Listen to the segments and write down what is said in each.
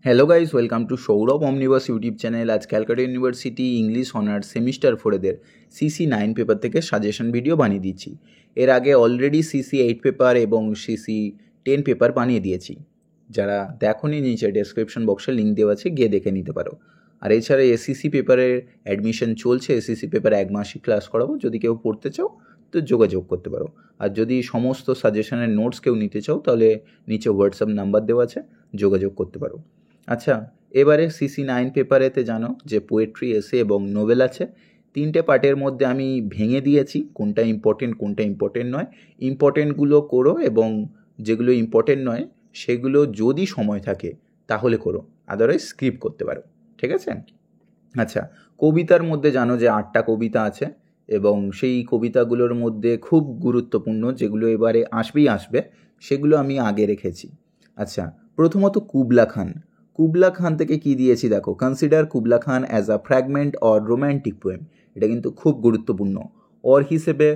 Hello guys, welcome to Sourav Omniverse YouTube channel. আজ Calcutta university English honours semester 4 CC9 paper থেকে suggestion video বানিয়ে দিচ্ছি। এর আগে অলরেডি CC8 পেপার এবং CC10 পেপার বানিয়ে দিয়েছি। যারা দেখোনি, নিচে ডেসক্রিপশন বক্সে লিঙ্ক দেওয়া আছে, গিয়ে দেখে নিতে পারো। আর এছাড়া এসএসসি পেপারের অ্যাডমিশন চলছে। এসএসসি পেপার 1 মাসই ক্লাস করাবো। যদি কেউ পড়তে চাও তো যোগাযোগ করতে পারো। আর যদি সমস্ত সাজেশনের নোটস কেউ নিতে চাও তাহলে নিচে হোয়াটসঅ্যাপ নাম্বার দেওয়া আছে, যোগাযোগ করতে পারো। আচ্ছা, এবারে CC9 পেপারেতে জানো যে পোয়েট্রি, এসে এবং নোভেল আছে। 3টে পার্টের মধ্যে আমি ভেঙে দিয়েছি কোনটা ইম্পর্টেন্ট নয়। ইম্পর্টেন্টগুলো করো এবং যেগুলো ইম্পর্টেন্ট নয় সেগুলো যদি সময় থাকে তাহলে করো, আদারওয়াইজ স্কিপ করতে পারো। ঠিক আছে? আচ্ছা, কবিতার মধ্যে জানো যে 8টা কবিতা আছে এবং সেই কবিতাগুলোর মধ্যে খুব গুরুত্বপূর্ণ যেগুলো এবারে আসবে সেগুলো আমি আগে রেখেছি। আচ্ছা, প্রথমত কুবলা খান থেকে কি দিয়েছি দেখো, consider Kubla Khan as a fragment or romantic poem. এটা কিন্তু খুব গুরুত্বপূর্ণ। অর হিসেবে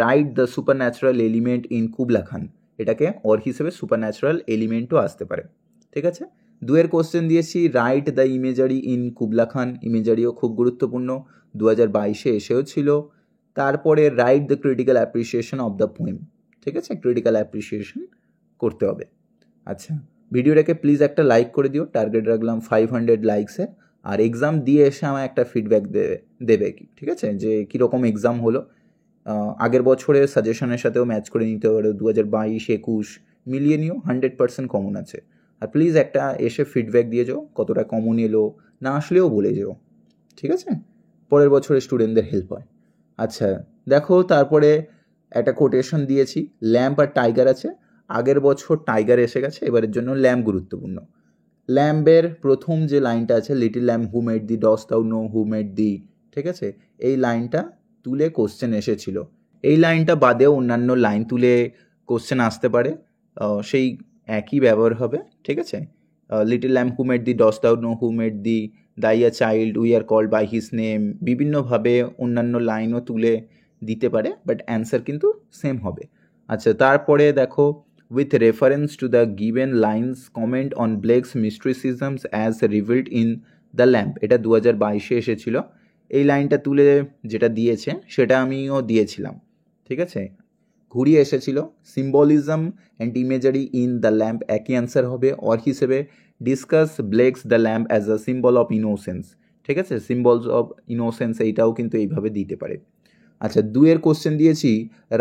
write the super natural element in Kubla খান, এটাকে অর হিসেবে সুপার ন্যাচারাল এলিমেন্টও আসতে পারে। ঠিক আছে? 2 কোশ্চেন দিয়েছি, write the imagery in Kubla Khan. ইমেজারিও খুব গুরুত্বপূর্ণ, 2022-এ এসেও ছিল। তারপরে write the critical appreciation of the poem. ঠিক আছে? ক্রিটিক্যাল অ্যাপ্রিসিয়েশন করতে হবে। আচ্ছা, ভিডিওটাকে প্লিজ একটা লাইক করে দিও। টার্গেট রাখলাম 500 লাইকসে। আর এক্সাম দিয়ে এসে আমায় একটা ফিডব্যাক দেবে কি, ঠিক আছে, যে কীরকম এক্সাম হলো। আগের বছরের সাজেশনের সাথেও ম্যাচ করে নিতে পারো। 2022-21 মিলিয়ে নিও, 100% কমন আছে। আর প্লিজ একটা এসে ফিডব্যাক দিয়ে যাও, কতটা কমন এলো, না আসলেও বলে যাও। ঠিক আছে? পরের বছরে স্টুডেন্টদের হেল্প হয়। আচ্ছা দেখো, তারপরে একটা কোটেশন দিয়েছি, ল্যাম্প আর টাইগার আছে। আগের বছর টাইগার এসে গেছে, এবারের জন্য ল্যাম্প গুরুত্বপূর্ণ। ল্যাম্পের প্রথম যে লাইনটা আছে, little lamb who made thee, dost thou know who made thee. ঠিক আছে? এই লাইনটা তুলে কোশ্চেন এসেছিল। এই লাইনটা বাদেও অন্যান্য লাইন তুলে কোশ্চেন আসতে পারে, সেই একই ব্যবহার হবে। ঠিক আছে? Little lamb who made thee, dost thou know who made thee, thy a child, we are called by his name, বিভিন্নভাবে অন্যান্য লাইনও তুলে দিতে পারে, বাট অ্যান্সার কিন্তু সেম হবে। আচ্ছা, তারপরে দেখো, with reference to the given lines, comment on Blake's mysticisms as revealed in the lamp। এটা 2022-এ এসেছিল। এই লাইনটা তুলে যেটা দিয়েছে সেটা আমিও দিয়েছিলাম। ঠিক আছে? ঘুরিয়ে এসেছিল, symbolism and imagery in the lamp একই অ্যান্সার হবে। অর হিসেবে discuss Blake's the lamp as a symbol of innocence. ঠিক আছে? সিম্বলস অফ ইনোসেন্স এইটাও কিন্তু এইভাবে দিতে পারে। আচ্ছা, 2 কোশ্চেন দিয়েছি,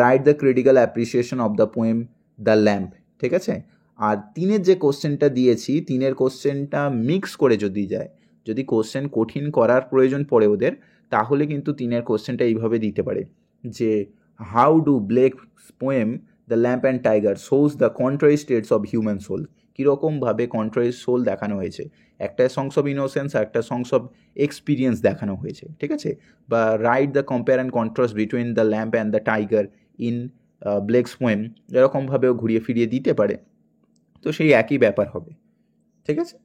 write the critical appreciation of the poem the lamp. ঠিক আছে? আর 3 যে কোশ্চেনটা দিয়েছি, 3 কোশ্চেনটা মিক্স করে যদি যায়, যদি কোশ্চেন কঠিন করার প্রয়োজন পড়ে ওদের, তাহলে কিন্তু 3 কোশ্চেনটা এইভাবে দিতে পারে যে how do Blake's poem the lamp and tiger shows the contrary states of human soul. কীরকমভাবে কন্ট্রারি সোল দেখানো হয়েছে, একটা সংস অফ ইনোসেন্স, একটা সংস অফ এক্সপিরিয়েন্স দেখানো হয়েছে। ঠিক আছে? বা write the compare and contrast between the lamp and the tiger in Blake's poem, এরকমভাবেও ঘুরিয়ে ফিরিয়ে দিতে পারে। তো সেই একই ব্যাপার হবে। ঠিক আছে?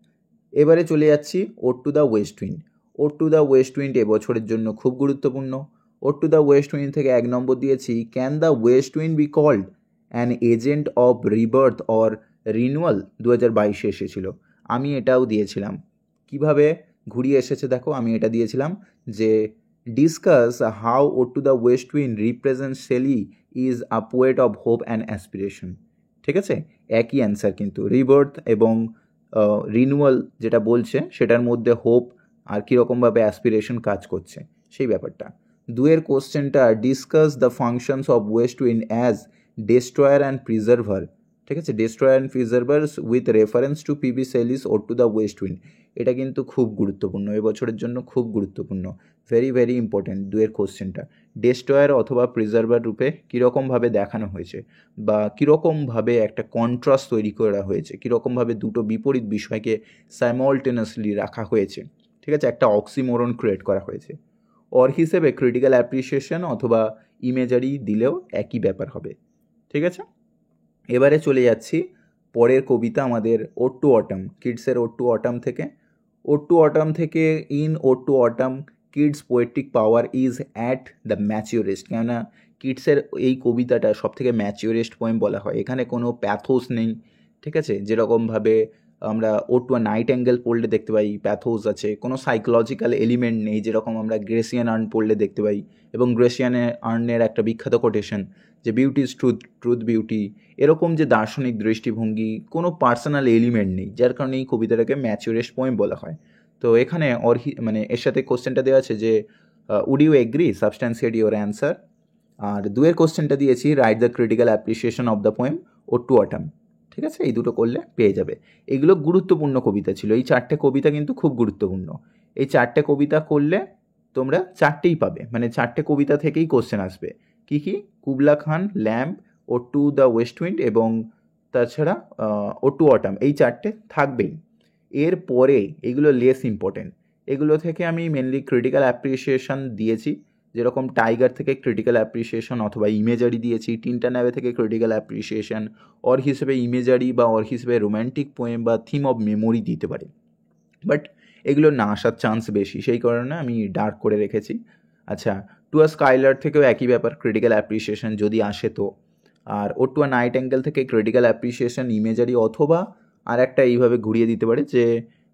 এবারে চলে যাচ্ছি ode to the west wind. Ode to the west wind এবছরের জন্য খুব গুরুত্বপূর্ণ। Ode to the west wind থেকে 1 নম্বর দিয়েছি, can the west wind be called an agent of rebirth or renewal. 2022-এ এসেছিল। আমি এটাও দিয়েছিলাম। কিভাবে ঘুরিয়ে এসেছে দেখো, আমি এটা দিয়েছিলাম যে discuss how ode to the west wind represent Shelley is a poet of hope and aspiration. ঠিক আছে? একই অ্যান্সার কিন্তু, রিবার্থ এবং রিনুয়াল যেটা বলছে সেটার মধ্যে হোপ আর কীরকমভাবে অ্যাসপিরেশন কাজ করছে সেই ব্যাপারটা। 2 কোশ্চেনটা, discuss the functions of west wind as destroyer and preserver. ঠিক আছে? Destroyer and preservers with reference to P B Shelley's ode to the west wind. এটা কিন্তু খুব গুরুত্বপূর্ণ, এবছরের জন্য খুব গুরুত্বপূর্ণ, ভেরি ভেরি ইম্পর্ট্যান্ট। 2 কোশ্চেনটা ডেস্ট্রয়ার অথবা প্রিজার্ভার রূপে কীরকমভাবে দেখানো হয়েছে, বা কীরকমভাবে একটা কন্ট্রাস্ট তৈরি করা হয়েছে, কীরকমভাবে দুটো বিপরীত বিষয়কে সাইমলটেনিয়াসলি রাখা হয়েছে। ঠিক আছে? একটা অক্সিমোরন ক্রিয়েট করা হয়েছে। অর হিসেবে ক্রিটিক্যাল অ্যাপ্রিসিয়েশন অথবা ইমেজারি দিলেও একই ব্যাপার হবে। ঠিক আছে? এবারে চলে যাচ্ছি পরের কবিতা আমাদের ওড টু অটাম, কিডসের ওড টু অটাম থেকে। ওড টু অটাম থেকে, in ode to autumn Keats poetic power is at the maturest. কেননা কিডসের এই কবিতাটা সব থেকে ম্যাচিওরেস্ট পোয়েম বলা হয়। এখানে কোনো প্যাথোস নেই। ঠিক আছে? যেরকমভাবে আমরা ও টু আ নাইট অ্যাঙ্গেল পড়লে দেখতে পাই প্যাথোস আছে, কোনো সাইকোলজিক্যাল এলিমেন্ট নেই, যেরকম আমরা গ্রেসিয়ান আর্ন পড়লে দেখতে পাই। এবং গ্রেসিয়ানে আর্নের একটা বিখ্যাত কোটেশন যে beauty is truth, truth beauty, এরকম যে দার্শনিক দৃষ্টিভঙ্গি, কোনো পার্সোনাল এলিমেন্ট নেই, যার কারণে এই কবিতাটাকে ম্যাচুরেস্ট পোয়েম বলা হয়। তো এখানে মানে এর সাথে কোশ্চেনটা দেওয়া আছে যে would you agree, substantiate your answer. আর দুয়ের কোশ্চেনটা দিয়েছি write the critical appreciation of the poem ode to autumn. ঠিক আছে, এই দুটো করলে পেয়ে যাবে। এগুলো গুরুত্বপূর্ণ কবিতা ছিল, এই 4টে কবিতা কিন্তু খুব গুরুত্বপূর্ণ। এই 4টে কবিতা করলে তোমরা 4টেই পাবে, মানে 4টে কবিতা থেকেই কোশ্চেন আসবে। কি কি? Kubla Khan, Lamb, ode to the west wind এবং তাছাড়া ও টু অটাম, এই 4টে থাকবেই। এরপরে এগুলো লেস ইম্পর্টেন্ট, এগুলো থেকে আমি মেনলি ক্রিটিক্যাল অ্যাপ্রিসিয়েশন দিয়েছি, যেরকম টাইগার থেকে ক্রিটিক্যাল অ্যাপ্রিসিয়েশন অথবা ইমেজারি দিয়েছি, টিনটা ন্যাবে থেকে ক্রিটিক্যাল অ্যাপ্রিসিয়েশন, অর হিসেবে ইমেজারি বা অর হিসেবে রোম্যান্টিক পোয়েম বা থিম অফ মেমোরি দিতে পারে। বাট এগুলো না আসার চান্স বেশি, সেই কারণে আমি ডার্ক করে রেখেছি। আচ্ছা, টু আ স্কাইলার থেকেও একই ব্যাপার, ক্রিটিক্যাল অ্যাপ্রিসিয়েশন যদি আসে তো। আর ode to a nightingale থেকে ক্রিটিক্যাল অ্যাপ্রিসিয়েশন, ইমেজারি, অথবা আর একটা এইভাবে ঘুরিয়ে দিতে পারে যে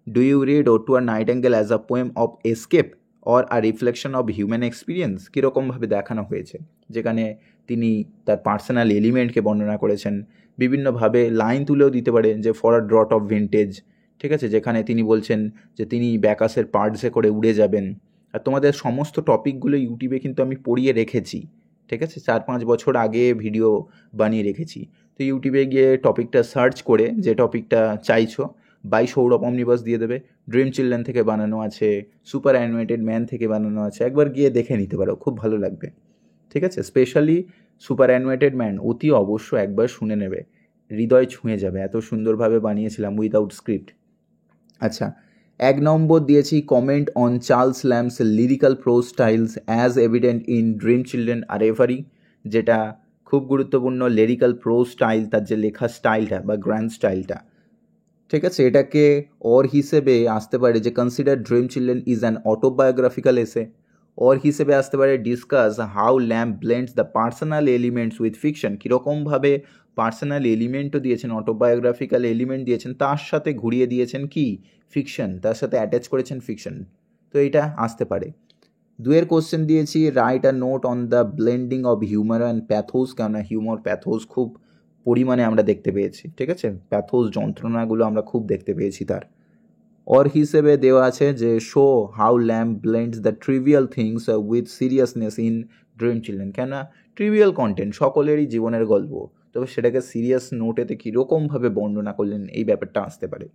do you read ode to a nightingale as a poem of escape or a reflection of human experience, কীরকমভাবে দেখানো হয়েছে, যেখানে তিনি তার পার্সোনাল এলিমেন্টকে বর্ণনা করেছেন। বিভিন্নভাবে লাইন তুলেও দিতে পারে যে for a drought of vintage, ঠিক আছে, যেখানে তিনি বলছেন যে তিনি ব্যাকাসের পার্টসে করে উড়ে যাবেন। আর তোমাদের সমস্ত টপিকগুলো ইউটিউবে কিন্তু আমি পড়িয়ে রেখেছি, ঠিক আছে, 4-5 বছর আগে ভিডিও বানিয়ে রেখেছি। তো ইউটিউবে গিয়ে টপিকটা সার্চ করে যে টপিকটা চাইছো, বাই সৌরভ অমনিবাস দিয়ে দেবে, ড্রিম চিলড্রেন থেকে বানানো আছে, সুপার অ্যানিমেটেড ম্যান থেকে বানানো আছে, একবার গিয়ে দেখে নিতে পারো, খুব ভালো লাগবে। ঠিক আছে, স্পেশালি সুপার অ্যানিমেটেড ম্যান অতি অবশ্য একবার শুনে নেবে, হৃদয় ছুঁয়ে যাবে, এত সুন্দরভাবে বানিয়েছিলাম উইদাউট স্ক্রিপ্ট। আচ্ছা, 1 নম্বর দিয়েছি comment on Charles Lamb's lyrical prose styles as evident in dream children a reverie, যেটা খুব গুরুত্বপূর্ণ। লিরিক্যাল প্রোজ স্টাইল, তার যে লেখার স্টাইলটা বা গ্র্যান্ড স্টাইলটা, ঠিক আছে, এটাকে অর হিসেবে আসতে পারে যে consider dream children is an autobiographical এসে। অর হিসেবে আসতে পারে discuss how lamp blends the personal elements with fiction, কীরকমভাবে পার্সোনাল এলিমেন্টও দিয়েছেন, অটোবায়োগ্রাফিক্যাল এলিমেন্ট দিয়েছেন, তার সাথে ঘুরিয়ে দিয়েছেন কি ফিকশন, তার সাথে অ্যাটাচ করেছেন ফিকশন। তো এটা আসতে পারে। দুয়ের কোশ্চেন দিয়েছি write a note on the blending of humour and pathos, কেননা হিউমার প্যাথোস খুব পরিমাণে আমরা দেখতে পেয়েছি, ঠিক আছে, প্যাথোস যন্ত্রণাগুলো আমরা খুব দেখতে পেয়েছি তার। অর হিসেবে দেওয়া আছে যে show how lamp blends the trivial things with seriousness in dream children, কেননা ট্রিভিয়াল কন্টেন্ট সকলেরই জীবনের গল্প, তবে সেটাকে সিরিয়াস নোটেতে কীরকমভাবে বর্ণনা করলেন, এই ব্যাপারটা আসতে পারে।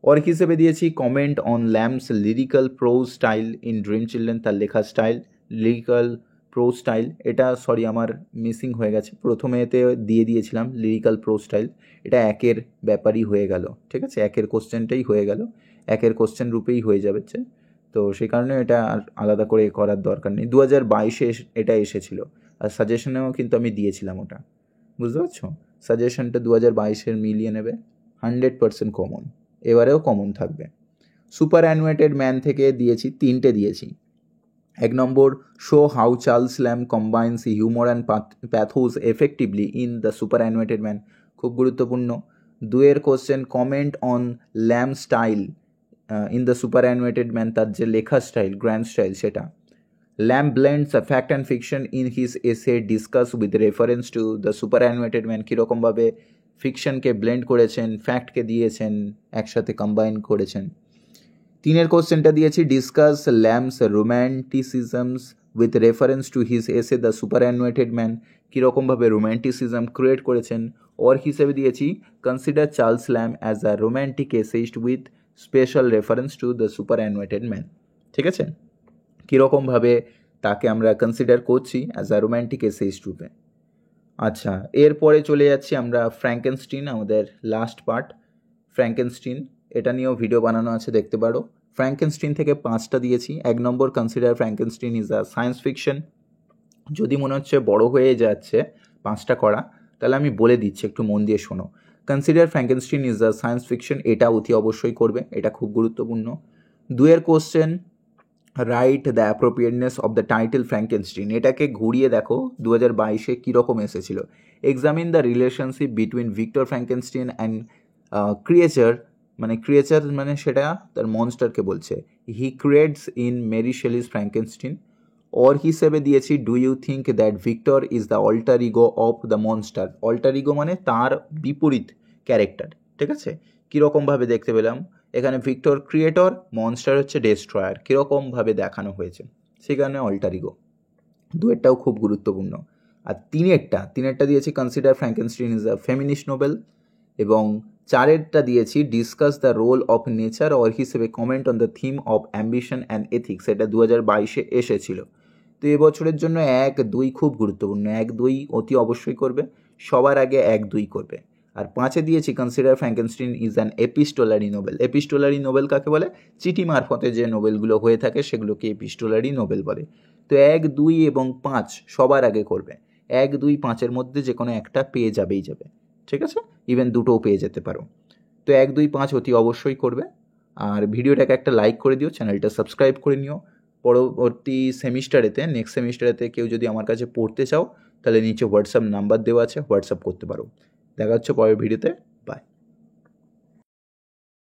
অর হিসেবে দিয়েছি comment on lamps lyrical pros style in dream children, তার লেখা স্টাইল, লিরিক্যাল প্রোজ স্টাইল, এটা সরি আমার মিসিং হয়ে গেছে, প্রথমেতে দিয়ে দিয়েছিলাম লিরিক্যাল প্রোজ স্টাইল, এটা একের ব্যাপারই হয়ে গেল, ঠিক আছে, একের কোশ্চেনটাই হয়ে গেল, একের কোশ্চেন রূপেই হয়ে যাবে। তো সেই কারণে এটা আর আলাদা করে করার দরকার নেই। 2022-এ এটা এসেছিলো, আর সাজেশনেও কিন্তু আমি দিয়েছিলাম ওটা, বুঝতে পারছো, সাজেশনটা 2022-এর মিলিয়ে নেবে, 100% কমন, এবারেও কমন থাকবে। সুপার অ্যানিমেটেড ম্যান থেকে দিয়েছি 3টে দিয়েছি। 1 নম্বর show how Charles Lamb combines humour and pathos effectively in the super animated man, খুব গুরুত্বপূর্ণ। দুয়ের question comment on Lamb style in the super animated man, তার যে লেখা স্টাইল, গ্র্যান্ড স্টাইল, সেটা। Lamb blends fact and fiction in his essay discuss with reference to the super animated man, কীরকমভাবে ফিকশনকে blend করেছেন, ফ্যাক্টকে দিয়েছেন, একসাথে কম্বাইন করেছেন। 3-এর কোশ্চেনটা দিয়েছি discuss Lamb's romanticism's with reference to his essay the super animated man, কীরকমভাবে রোম্যান্টিসিজম ক্রিয়েট করেছেন। অর হিসেবে দিয়েছি consider Charles Lamb as a romantic essayist with special reference to the super animated man, ঠিক আছে, কীরকমভাবে তাকে আমরা কনসিডার করছি অ্যাজ আ রোম্যান্টিক এসেইস্ট রূপে। আচ্ছা, এরপরে চলে যাচ্ছি আমরা ফ্র্যাঙ্কেনস্টিন, আমাদের লাস্ট পার্ট ফ্র্যাঙ্কেনস্টিন, এটা নিয়েও ভিডিও বানানো আছে, দেখতে পারো। ফ্র্যাঙ্কেনস্টিন থেকে 5টা দিয়েছি। 1 নম্বর consider Frankenstein is a science fiction, যদি মনে হচ্ছে বড় হয়ে যাচ্ছে 5টা করা, তাহলে আমি বলে দিচ্ছি, একটু মন দিয়ে শোনো। Consider Frankenstein is a science fiction, এটা অতি অবশ্যই করবে, এটা খুব গুরুত্বপূর্ণ। 2-এর question write the appropriateness of the title Frankenstein, এটাকে ঘুরিয়ে দেখো 2022-এ কীরকম এসেছিল। Examine the relationship between Victor Frankenstein and creature মানে ক্রিয়েচার মানে সেটা তার মনস্টারকে বলছে। He creates in Mary Shelley's Frankenstein. Or হিসেবে দিয়েছি do you think that Victor is the alter ego of the monster. Alter ego মানে তার বিপরীত ক্যারেক্টার, ঠিক আছে। কীরকমভাবে দেখতে পেলাম এখানে ভিক্টর ক্রিয়েটর, মনস্টার হচ্ছে ডেস্ট্রয়ার, কীরকমভাবে দেখানো হয়েছে সেখানে অল্টার ইগো। দুয়েরটাও খুব গুরুত্বপূর্ণ। আর তিনেরটা দিয়েছি consider Frankenstein is a feminist novel, এবং চারেরটা দিয়েছি discuss the role of nature or হিসেবে comment on the theme of ambition and ethics. এটা 2022-এ এসেছিল। তো এবছরের জন্য 1-2 খুব গুরুত্বপূর্ণ। 1-2 অতি অবশ্যই করবে, সবার আগে 1-2 করবে। আর 5-এ দিয়েছি consider Frankenstein is an epistolary novel. Epistolary novel কাকে বলে? চিঠি মারফতে যে নোবেলগুলো হয়ে থাকে সেগুলোকে এপিস্টোলারি নোবেল বলে। তো 1-2 এবং 5 সবার আগে করবে। 1-2-5-এর মধ্যে যে কোনো একটা পেয়ে যাবেই যাবে, ঠিক আছে। ইভেন দুটোও পেয়ে যেতে পারো। তো 1-2-5 অতি অবশ্যই করবে। আর ভিডিওটাকে একটা লাইক করে দিও, চ্যানেলটা সাবস্ক্রাইব করে নিও। পরবর্তী সেমিস্টারেতে, নেক্সট সেমিস্টারেতে কেউ যদি আমার কাছে পড়তে চাও তাহলে নিচে হোয়াটসঅ্যাপ নাম্বার দেওয়া আছে, হোয়াটসঅ্যাপ করতে পারো। দেখা হচ্ছে পরের ভিডিওতে।